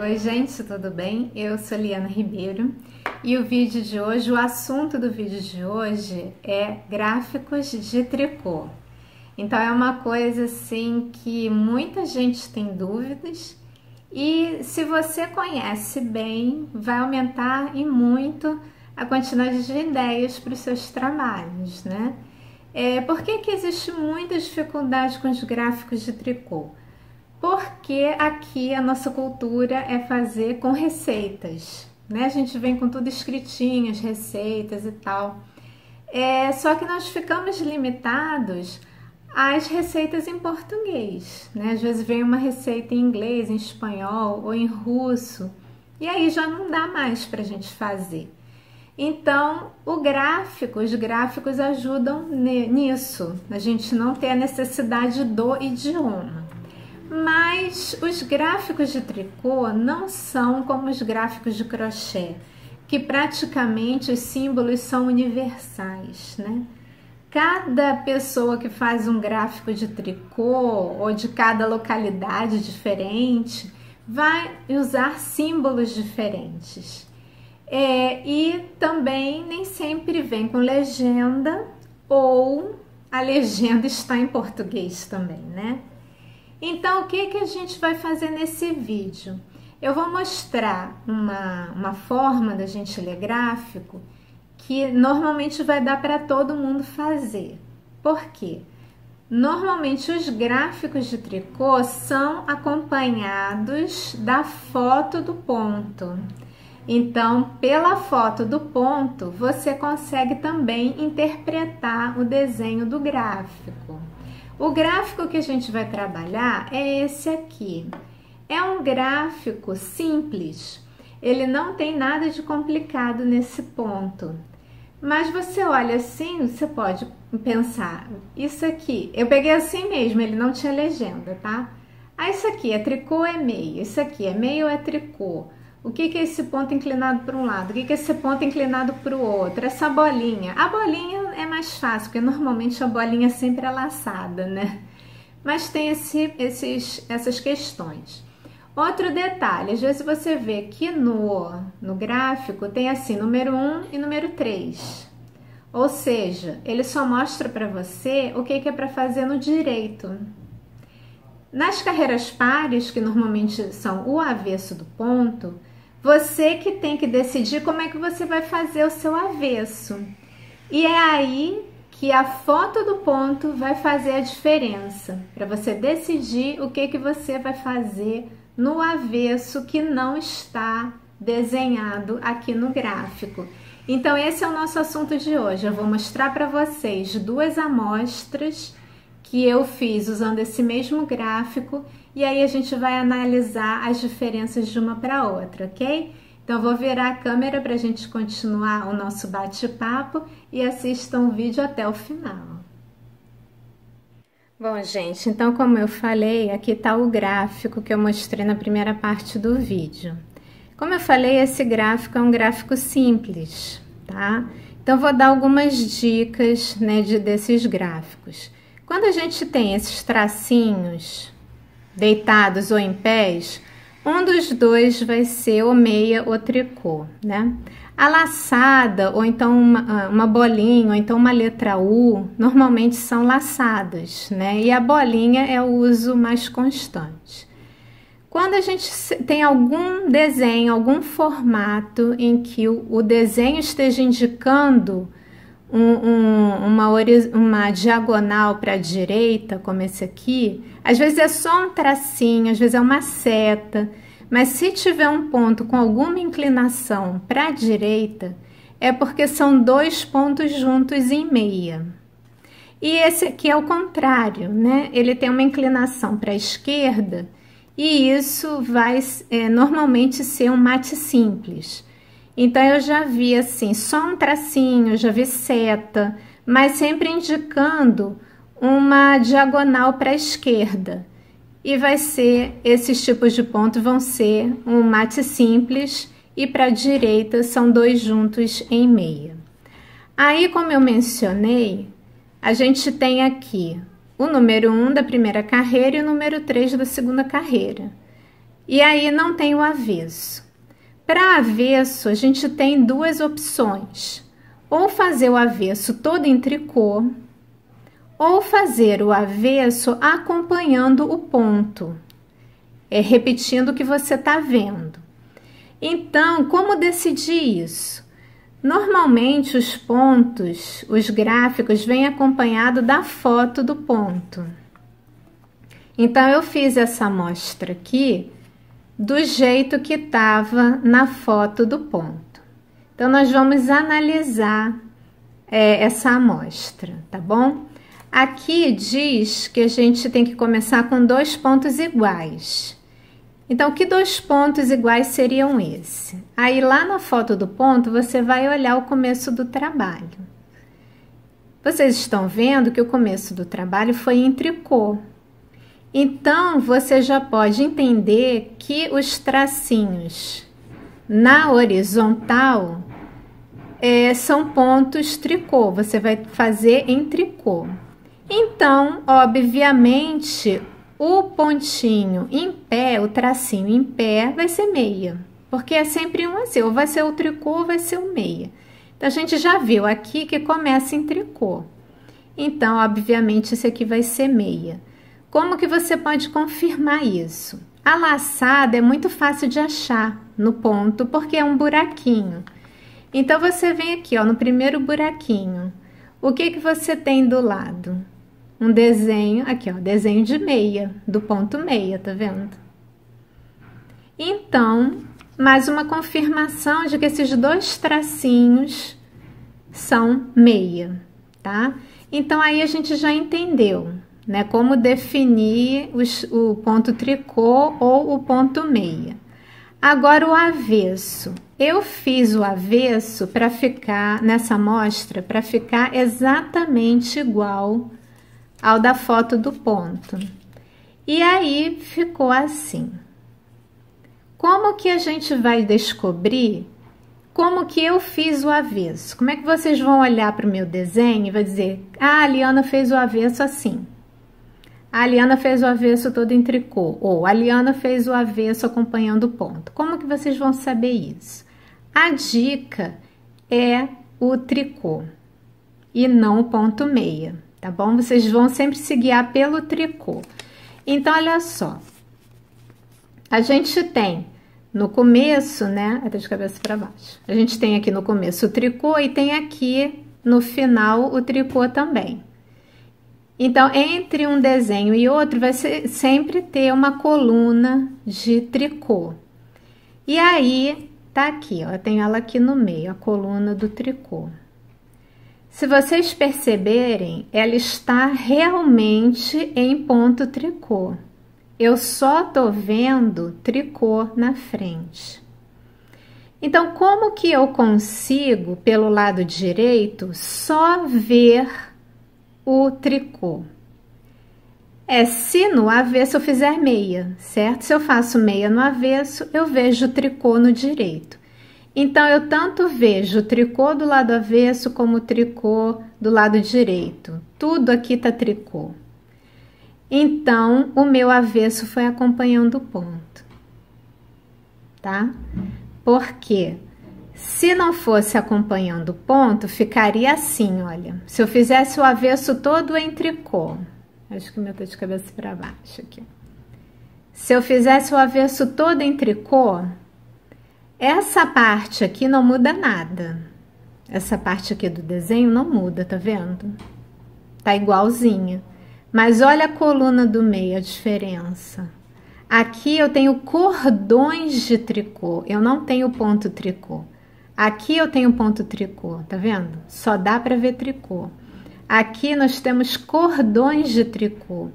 Oi gente, tudo bem? Eu sou Liana Ribeiro e o assunto do vídeo de hoje é gráficos de tricô. Então é uma coisa assim que muita gente tem dúvidas e se você conhece bem, vai aumentar e muito a quantidade de ideias para os seus trabalhos, né? Por que existe muita dificuldade com os gráficos de tricô? Porque aqui a nossa cultura é fazer com receitas, né? A gente vem com tudo escritinho, as receitas e tal. Só que nós ficamos limitados às receitas em português, né? Às vezes vem uma receita em inglês, em espanhol ou em russo, e aí já não dá mais para a gente fazer. Então, os gráficos ajudam nisso, a gente não ter a necessidade do idioma. Mas os gráficos de tricô não são como os gráficos de crochê, que praticamente os símbolos são universais, né? Cada pessoa que faz um gráfico de tricô ou de cada localidade diferente vai usar símbolos diferentes. E também nem sempre vem com legenda ou a legenda está em português também, né? Então, o que a gente vai fazer nesse vídeo? Eu vou mostrar uma forma da gente ler gráfico que normalmente vai dar para todo mundo fazer. Por quê? Normalmente os gráficos de tricô são acompanhados da foto do ponto. Então, pela foto do ponto, você consegue também interpretar o desenho do gráfico. O gráfico que a gente vai trabalhar é esse aqui. É um gráfico simples, ele não tem nada de complicado nesse ponto. Mas você olha assim, você pode pensar, isso aqui, eu peguei assim mesmo, ele não tinha legenda, tá? Ah, isso aqui é tricô ou é meio? Isso aqui é meio ou é tricô? O que é esse ponto inclinado para um lado? O que é esse ponto inclinado para o outro? Essa bolinha. A bolinha é mais fácil, porque normalmente a bolinha sempre é laçada, né? Mas tem essas questões. Outro detalhe, às vezes você vê que no gráfico tem assim, número 1 e número 3. Ou seja, ele só mostra para você o que é para fazer no direito. Nas carreiras pares, que normalmente são o avesso do ponto, você que tem que decidir como é que você vai fazer o seu avesso. E é aí que a foto do ponto vai fazer a diferença, para você decidir o que você vai fazer no avesso que não está desenhado aqui no gráfico. Então esse é o nosso assunto de hoje. Eu vou mostrar para vocês duas amostras que eu fiz usando esse mesmo gráfico e aí a gente vai analisar as diferenças de uma para outra, ok? Então vou virar a câmera para a gente continuar o nosso bate-papo e assistam o vídeo até o final. Bom, gente, então como eu falei, aqui está o gráfico que eu mostrei na primeira parte do vídeo. Como eu falei, esse gráfico é um gráfico simples, tá? Então vou dar algumas dicas, né, desses gráficos. Quando a gente tem esses tracinhos deitados ou em pés, um dos dois vai ser ou meia ou tricô, né? A laçada, ou então uma bolinha, ou então uma letra U, normalmente são laçadas, né? E a bolinha é o uso mais constante. Quando a gente tem algum desenho, algum formato em que o desenho esteja indicando uma diagonal para a direita, como esse aqui, às vezes é só um tracinho, às vezes é uma seta, mas se tiver um ponto com alguma inclinação para a direita, é porque são dois pontos juntos em meia. E esse aqui é o contrário, né? Ele tem uma inclinação para a esquerda e isso vai normalmente ser um mate simples. Então, eu já vi assim, só um tracinho, já vi seta, mas sempre indicando uma diagonal para a esquerda. E vai ser, esses tipos de ponto vão ser um mate simples e para a direita são dois juntos em meia. Aí, como eu mencionei, a gente tem aqui o número 1 da primeira carreira e o número 3 da segunda carreira. E aí não tem o avesso. Para avesso, a gente tem duas opções. Ou fazer o avesso todo em tricô, ou fazer o avesso acompanhando o ponto, repetindo o que você está vendo. Então, como decidir isso? Normalmente os pontos, os gráficos, vêm acompanhado da foto do ponto. Então, eu fiz essa amostra aqui do jeito que estava na foto do ponto. Então, nós vamos analisar essa amostra, tá bom? Aqui diz que a gente tem que começar com 2 pontos iguais. Então, que 2 pontos iguais seriam esse? Aí, lá na foto do ponto, você vai olhar o começo do trabalho. Vocês estão vendo que o começo do trabalho foi em tricô. Então, você já pode entender que os tracinhos na horizontal são pontos tricô. Você vai fazer em tricô. Então, obviamente, o pontinho em pé, o tracinho em pé, vai ser meia, porque é sempre um assim, ou vai ser o tricô ou vai ser o meia. Então, a gente já viu aqui que começa em tricô. Então, obviamente, esse aqui vai ser meia. Como que você pode confirmar isso? A laçada é muito fácil de achar no ponto, porque é um buraquinho. Então, você vem aqui, ó, no primeiro buraquinho. O que que você tem do lado? Um desenho, aqui ó, desenho de meia, do ponto meia, tá vendo? Então, mais uma confirmação de que esses 2 tracinhos são meia, tá? Então, aí a gente já entendeu, né? Como definir o ponto tricô ou o ponto meia. Agora, o avesso. Eu fiz o avesso para ficar, nessa amostra, para ficar exatamente igual ao da foto do ponto. E aí ficou assim. Como que a gente vai descobrir como que eu fiz o avesso? Como é que vocês vão olhar para o meu desenho e vai dizer: ah, a Liana fez o avesso assim. A Liana fez o avesso todo em tricô. Ou a Liana fez o avesso acompanhando o ponto. Como que vocês vão saber isso? A dica é o tricô e não o ponto meia. Tá bom? Vocês vão sempre se guiar pelo tricô. Então, olha só. A gente tem no começo, né? Até de cabeça para baixo. A gente tem aqui no começo o tricô e tem aqui no final o tricô também. Então, entre um desenho e outro, vai sempre ter uma coluna de tricô. E aí, tá aqui, ó. Eu tenho ela aqui no meio, a coluna do tricô. Se vocês perceberem, ela está realmente em ponto tricô. Eu só tô vendo tricô na frente. Então, como que eu consigo, pelo lado direito, só ver o tricô? Se no avesso eu fizer meia, certo? Se eu faço meia no avesso, eu vejo o tricô no direito. Então, eu tanto vejo o tricô do lado avesso como o tricô do lado direito. Tudo aqui tá tricô. Então, o meu avesso foi acompanhando o ponto, tá? Porque se não fosse acompanhando o ponto, ficaria assim, olha. Se eu fizesse o avesso todo em tricô, acho que o meu tá de cabeça para baixo aqui. Se eu fizesse o avesso todo em tricô, essa parte aqui não muda nada. Essa parte aqui do desenho não muda, tá vendo? Tá igualzinha. Mas olha a coluna do meio, a diferença. Aqui eu tenho cordões de tricô, eu não tenho ponto tricô. Aqui eu tenho ponto tricô, tá vendo? Só dá para ver tricô. Aqui nós temos cordões de tricô.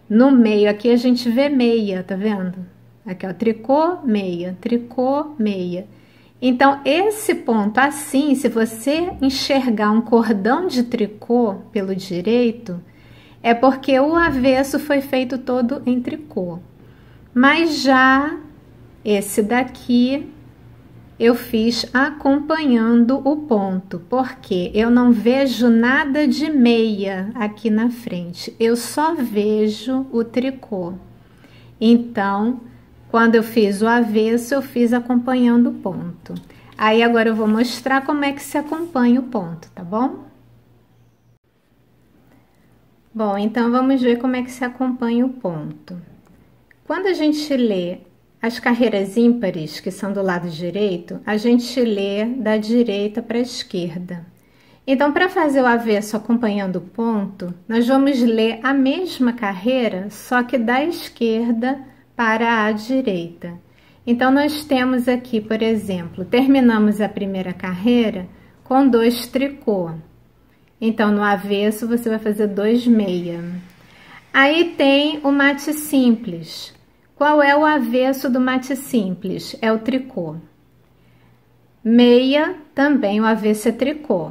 No meio aqui a gente vê meia, tá vendo? Aqui, ó, tricô, meia, tricô, meia. Então, esse ponto assim, se você enxergar um cordão de tricô pelo direito, é porque o avesso foi feito todo em tricô. Mas já esse daqui eu fiz acompanhando o ponto, porque eu não vejo nada de meia aqui na frente, eu só vejo o tricô. Então, Quando eu fiz o avesso, eu fiz acompanhando o ponto. Aí agora eu vou mostrar como é que se acompanha o ponto, tá bom? Bom, então vamos ver como é que se acompanha o ponto. Quando a gente lê as carreiras ímpares, que são do lado direito, a gente lê da direita para a esquerda. Então, para fazer o avesso acompanhando o ponto, nós vamos ler a mesma carreira, só que da esquerda para a direita. Então, nós temos aqui, por exemplo, terminamos a primeira carreira com 2 tricô. Então, no avesso, você vai fazer 2 meia. Aí tem o mate simples. Qual é o avesso do mate simples? É o tricô. Meia, também o avesso é tricô.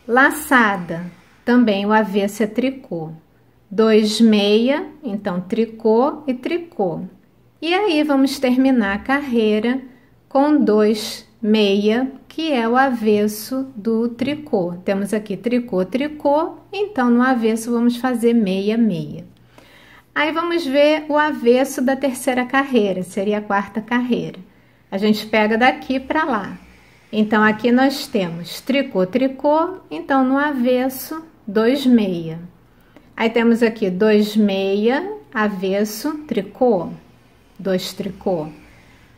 Laçada, também o avesso é tricô. 2 meia, então tricô e tricô. E aí vamos terminar a carreira com 2 meia, que é o avesso do tricô. Temos aqui tricô, tricô, então no avesso vamos fazer meia, meia. Aí vamos ver o avesso da terceira carreira, seria a quarta carreira. A gente pega daqui para lá. Então, aqui nós temos tricô, tricô, então no avesso, 2 meia. Aí temos aqui 2 meia, avesso, tricô, 2 tricô.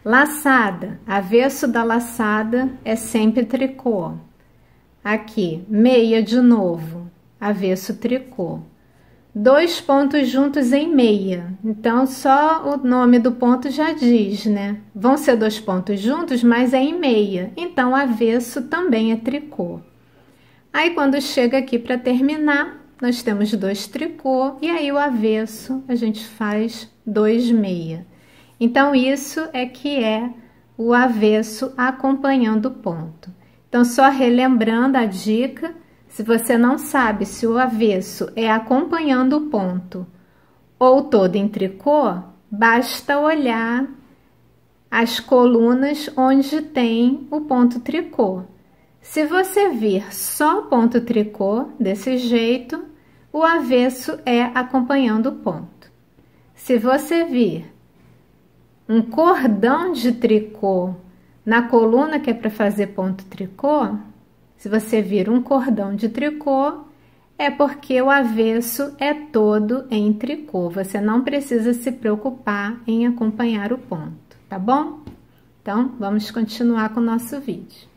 Laçada, avesso da laçada é sempre tricô. Aqui, meia de novo, avesso, tricô. 2 pontos juntos em meia, então só o nome do ponto já diz, né? Vão ser 2 pontos juntos, mas é em meia, então avesso também é tricô. Aí quando chega aqui para terminar, nós temos 2 tricô e aí o avesso a gente faz 2 meia. Então isso é que é o avesso acompanhando o ponto. Então só relembrando a dica. Se você não sabe se o avesso é acompanhando o ponto ou todo em tricô, basta olhar as colunas onde tem o ponto tricô. Se você vir só o ponto tricô, desse jeito, o avesso é acompanhando o ponto. Se você vir um cordão de tricô na coluna que é para fazer ponto tricô, se você vir um cordão de tricô, é porque o avesso é todo em tricô. Você não precisa se preocupar em acompanhar o ponto, tá bom? Então, vamos continuar com o nosso vídeo.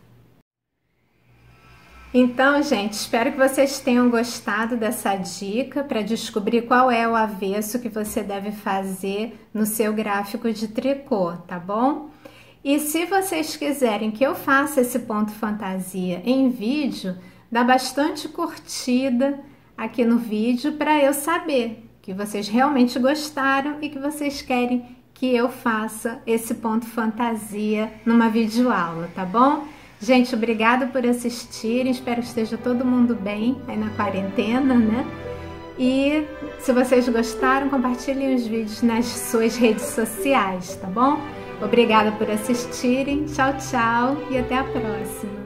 Então, gente, espero que vocês tenham gostado dessa dica para descobrir qual é o avesso que você deve fazer no seu gráfico de tricô, tá bom? E se vocês quiserem que eu faça esse ponto fantasia em vídeo, dá bastante curtida aqui no vídeo para eu saber que vocês realmente gostaram e que vocês querem que eu faça esse ponto fantasia numa videoaula, tá bom? Gente, obrigada por assistirem, espero que esteja todo mundo bem aí na quarentena, né? E se vocês gostaram, compartilhem os vídeos nas suas redes sociais, tá bom? Obrigada por assistirem, tchau, tchau e até a próxima!